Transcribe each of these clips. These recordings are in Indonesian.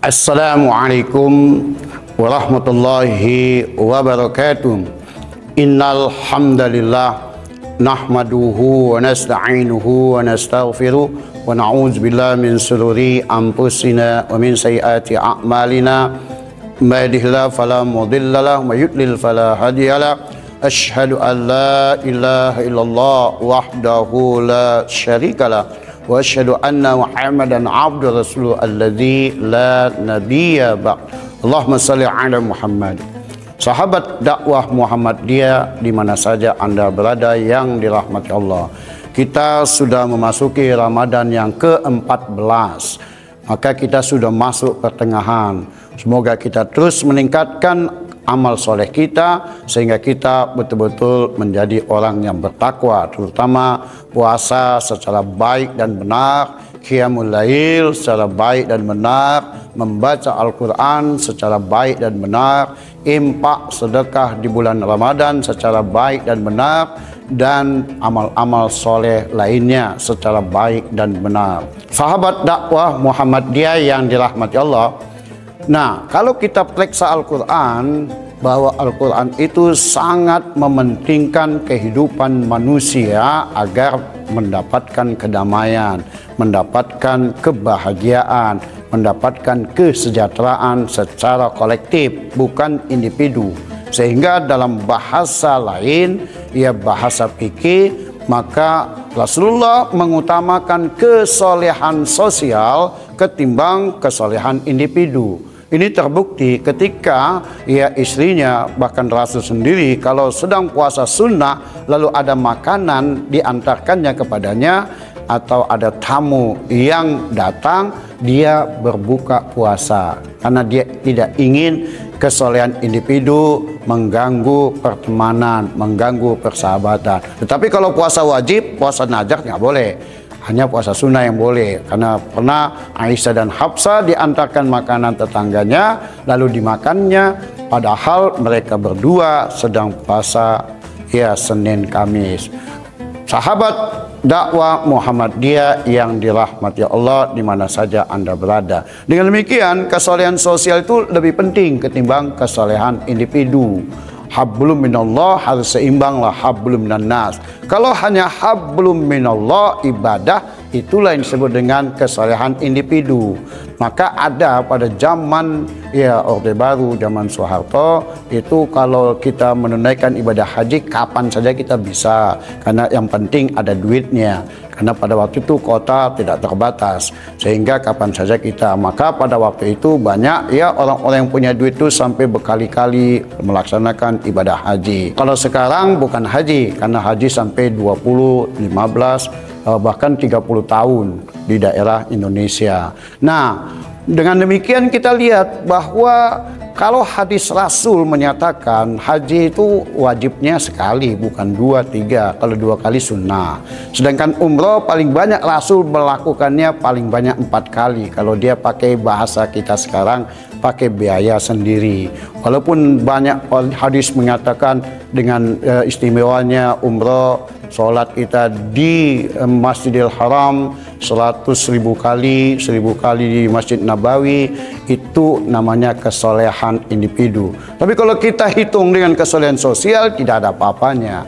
Assalamualaikum warahmatullahi wabarakatuh. Innal hamdalillah nahmaduhu wa nasta'inuhu wa nastaghfiruh wa na'udzu billahi min shururi anfusina wa min sayyiati a'malina. May yahdihillahu fala mudilla lahu wa may yudlil fala hadiya lahu. Asyhadu an la ilaha illallah wahdahu la syarika lah wa asyhadu anna Muhammadan abdu rasuluh alladzi la nabiyya ba'd. Allahumma shalli ala Muhammad. Sahabat dakwah Muhammadiyah di mana saja Anda berada yang dirahmati Allah. Kita sudah memasuki Ramadan yang ke-14. Maka kita sudah masuk pertengahan. Semoga kita terus meningkatkan amal soleh kita sehingga kita betul-betul menjadi orang yang bertakwa, terutama puasa secara baik dan benar, qiyamul lail secara baik dan benar, membaca Al-Quran secara baik dan benar, infak sedekah di bulan Ramadan secara baik dan benar, dan amal-amal soleh lainnya secara baik dan benar. Sahabat dakwah Muhammadiyah yang dirahmati Allah, nah, kalau kita periksa Al-Quran, bahwa Al-Quran itu sangat mementingkan kehidupan manusia agar mendapatkan kedamaian, mendapatkan kebahagiaan, mendapatkan kesejahteraan secara kolektif, bukan individu. Sehingga dalam bahasa lain, ya bahasa fikih, maka Rasulullah mengutamakan kesolehan sosial ketimbang kesolehan individu. Ini terbukti ketika ya istrinya, bahkan Rasul sendiri kalau sedang puasa sunnah lalu ada makanan diantarkannya kepadanya atau ada tamu yang datang, dia berbuka puasa karena dia tidak ingin kesolehan individu mengganggu pertemanan, mengganggu persahabatan. Tetapi kalau puasa wajib, puasa nazar nggak boleh. Hanya puasa sunnah yang boleh, karena pernah Aisyah dan Hafsah diantarkan makanan tetangganya lalu dimakannya padahal mereka berdua sedang puasa ya Senin Kamis. Sahabat dakwah Muhammadiyah yang dirahmati Allah di mana saja Anda berada. Dengan demikian kesolehan sosial itu lebih penting ketimbang kesolehan individu. Hablum minallah harus seimbanglah hablum minan nas. Kalau hanya hablum minallah ibadah, itulah yang disebut dengan kesolehan individu. Maka ada pada zaman ya Orde Baru, zaman Soeharto, itu kalau kita menunaikan ibadah haji kapan saja kita bisa, karena yang penting ada duitnya. Karena pada waktu itu kota tidak terbatas, sehingga kapan saja kita. Maka pada waktu itu banyak ya orang-orang yang punya duit itu sampai berkali-kali melaksanakan ibadah haji. Kalau sekarang bukan haji, karena haji sampai 20, 15, bahkan 30 tahun di daerah Indonesia. Nah, dengan demikian kita lihat bahwa kalau hadis Rasul menyatakan haji itu wajibnya sekali, bukan 2, 3. Kalau 2 kali sunnah. Sedangkan umroh paling banyak Rasul melakukannya paling banyak 4 kali. Kalau dia pakai bahasa kita sekarang, pakai biaya sendiri. Walaupun banyak hadis mengatakan dengan istimewanya umroh, sholat kita di Masjidil Haram 100.000 kali, 1000 kali di Masjid Nabawi, itu namanya kesolehan individu. Tapi kalau kita hitung dengan kesolehan sosial, tidak ada apa-apanya.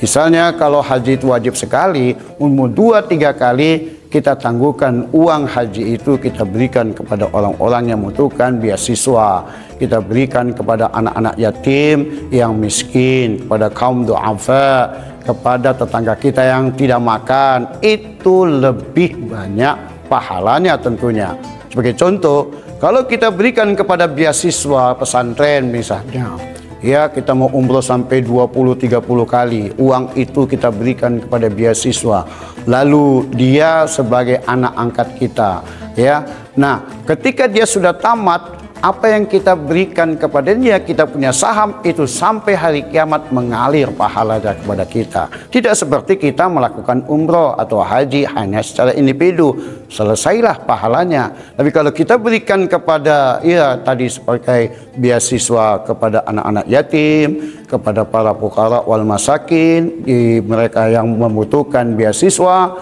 Misalnya kalau haji itu wajib sekali, umur 2-3 kali kita tangguhkan uang haji itu, kita berikan kepada orang-orang yang membutuhkan beasiswa, kita berikan kepada anak-anak yatim yang miskin, kepada kaum du'afa, kepada tetangga kita yang tidak makan. Itu lebih banyak pahalanya tentunya. Sebagai contoh, kalau kita berikan kepada beasiswa pesantren misalnya, ya kita mau umroh sampai 20-30 kali, uang itu kita berikan kepada beasiswa, lalu dia sebagai anak angkat kita, ya. Nah, ketika dia sudah tamat, apa yang kita berikan kepadanya, kita punya saham itu sampai hari kiamat mengalir pahalanya kepada kita. Tidak seperti kita melakukan umroh atau haji hanya secara individu. selesailah pahalanya. Tapi kalau kita berikan kepada tadi sebagai beasiswa kepada anak-anak yatim, kepada para fuqara wal masakin, mereka yang membutuhkan beasiswa,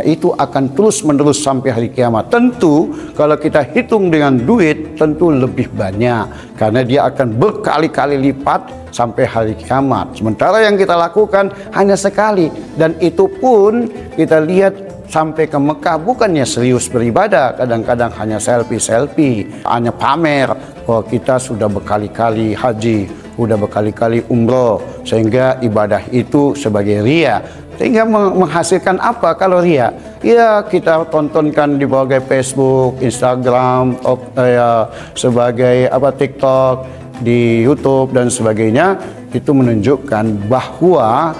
itu akan terus menerus sampai hari kiamat. Tentu kalau kita hitung dengan duit tentu lebih banyak, karena dia akan berkali-kali lipat sampai hari kiamat. Sementara yang kita lakukan hanya sekali, dan itu pun kita lihat sampai ke Mekah bukannya serius beribadah, kadang-kadang hanya selfie, hanya pamer bahwa kita sudah berkali-kali haji, sudah berkali-kali umroh, sehingga ibadah itu sebagai ria. Sehingga menghasilkan apa kalau ria? Ya, kita tontonkan di berbagai Facebook, Instagram, sebagai TikTok, di YouTube dan sebagainya. Itu menunjukkan bahwa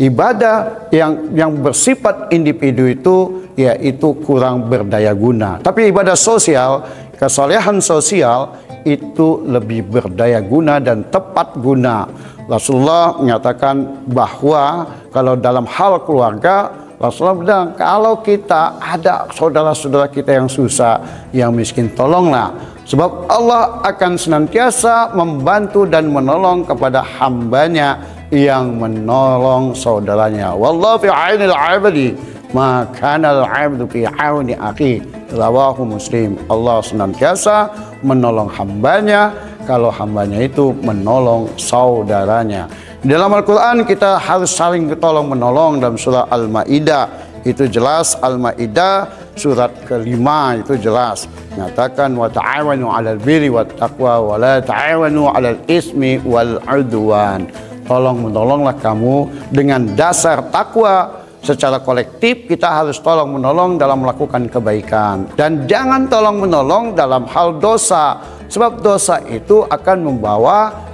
ibadah yang bersifat individu itu kurang berdaya guna. Tapi ibadah sosial, kesolehan sosial itu lebih berdaya guna dan tepat guna. Rasulullah menyatakan bahwa kalau dalam hal keluarga, Rasulullah bilang, kalau kita ada saudara-saudara kita yang susah, yang miskin, tolonglah. Sebab Allah akan senantiasa membantu dan menolong kepada hambanya yang menolong saudaranya. Wallahu fi ainil 'abdi ma kana al-'abdu fi auni akhi. Rawahu Muslim. Allah senantiasa menolong hambanya kalau hambanya itu menolong saudaranya. Dalam Al-Quran kita harus saling tolong menolong. Dalam surah Al-Ma'idah itu jelas, Al-Ma'idah surat ke-5 itu jelas menyatakan wa ta'awanu 'alal birri wat taqwa wa la ta'awanu 'alal ismi wal 'udwan. Tolong menolonglah kamu dengan dasar takwa. Secara kolektif kita harus tolong menolong dalam melakukan kebaikan, dan jangan tolong menolong dalam hal dosa. Sebab dosa itu akan membawa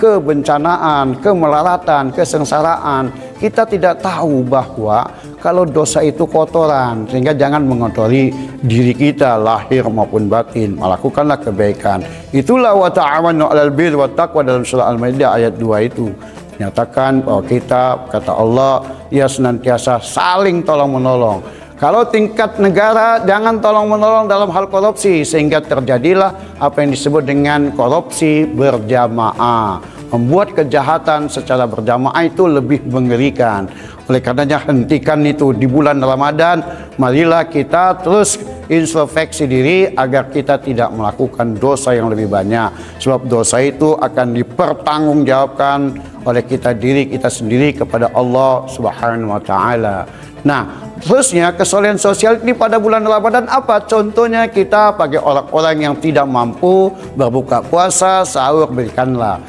kebencanaan, kemelaratan, kesengsaraan. Kita tidak tahu bahwa kalau dosa itu kotoran, sehingga jangan mengotori diri kita lahir maupun batin. Melakukanlah kebaikan. Itulah wa ta'awanu 'alal birri wat taqwa dalam surah Al-Maidah ayat 2 itu. Nyatakan bahwa kita, kata Allah, senantiasa saling tolong menolong. Kalau tingkat negara, jangan tolong menolong dalam hal korupsi, sehingga terjadilah apa yang disebut dengan korupsi berjamaah. Membuat kejahatan secara berjamaah itu lebih mengerikan. Oleh karenanya hentikan itu di bulan Ramadan. Marilah kita terus introspeksi diri agar kita tidak melakukan dosa yang lebih banyak. Sebab dosa itu akan dipertanggungjawabkan oleh kita sendiri kepada Allah Subhanahu wa taala. Nah, terusnya kesolehan sosial ini pada bulan Ramadan apa? Contohnya kita bagi orang-orang yang tidak mampu berbuka puasa, sahur, berikanlah.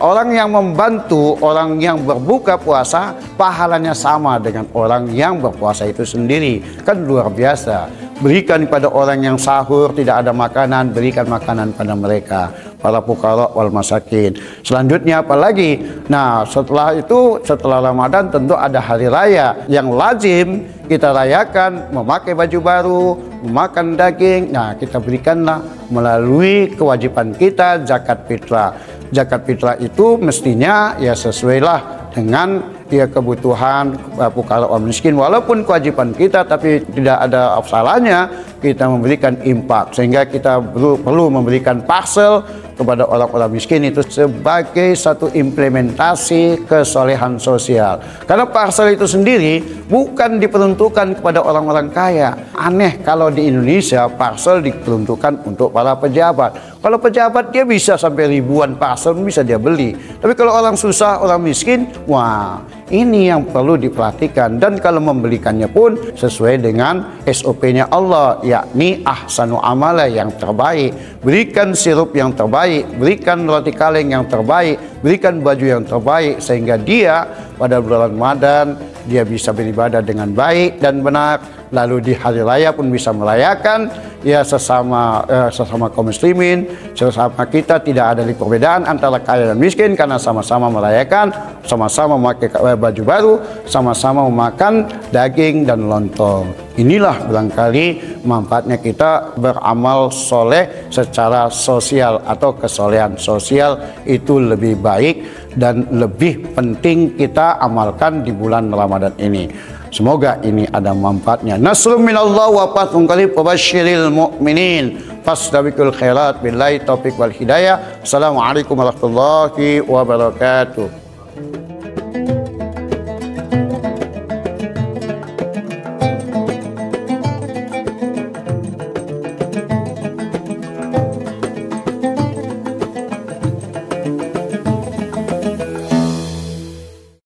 Orang yang membantu orang yang berbuka puasa, pahalanya sama dengan orang yang berpuasa itu sendiri. Kan luar biasa. Berikan pada orang yang sahur, tidak ada makanan, berikan makanan pada mereka, para fuqara wal masakin. Selanjutnya apalagi? Nah, setelah itu, setelah Ramadan tentu ada hari raya yang lazim kita rayakan, memakai baju baru, memakan daging. Nah, kita berikanlah melalui kewajiban kita zakat fitrah. Zakat fitrah itu mestinya sesuailah dengan kebutuhan fuqara wal miskin. Walaupun kewajiban kita, tapi tidak ada salahnya kita memberikan infak, sehingga kita perlu memberikan parcel kepada orang-orang miskin itu sebagai satu implementasi kesolehan sosial. Karena parcel itu sendiri bukan diperuntukkan kepada orang-orang kaya. Aneh kalau di Indonesia parcel diperuntukkan untuk para pejabat. Kalau pejabat dia bisa sampai ribuan parcel bisa dia beli. Tapi kalau orang susah, orang miskin, wah, ini yang perlu diperhatikan. Dan kalau membelikannya pun sesuai dengan SOP-nya Allah, yakni ahsanu amala, yang terbaik. Berikan sirup yang terbaik, berikan roti kaleng yang terbaik, berikan baju yang terbaik, sehingga dia pada bulan Ramadan dia bisa beribadah dengan baik dan benar. Lalu di hari raya pun bisa merayakan sesama kaum muslimin, sesama kita, tidak ada perbedaan antara kaya dan miskin, karena sama-sama merayakan, sama-sama memakai baju baru, sama-sama memakan daging dan lontong. Inilah barangkali manfaatnya kita beramal soleh secara sosial, atau kesolehan sosial itu lebih baik dan lebih penting kita amalkan di bulan Ramadan ini. Semoga ini ada manfaatnya. Nasrun minallah wa fathun qarib wa basyiril mu'minin. Fastabiqul khairat billahi taufiq wal hidayah. Assalamualaikum warahmatullahi wabarakatuh.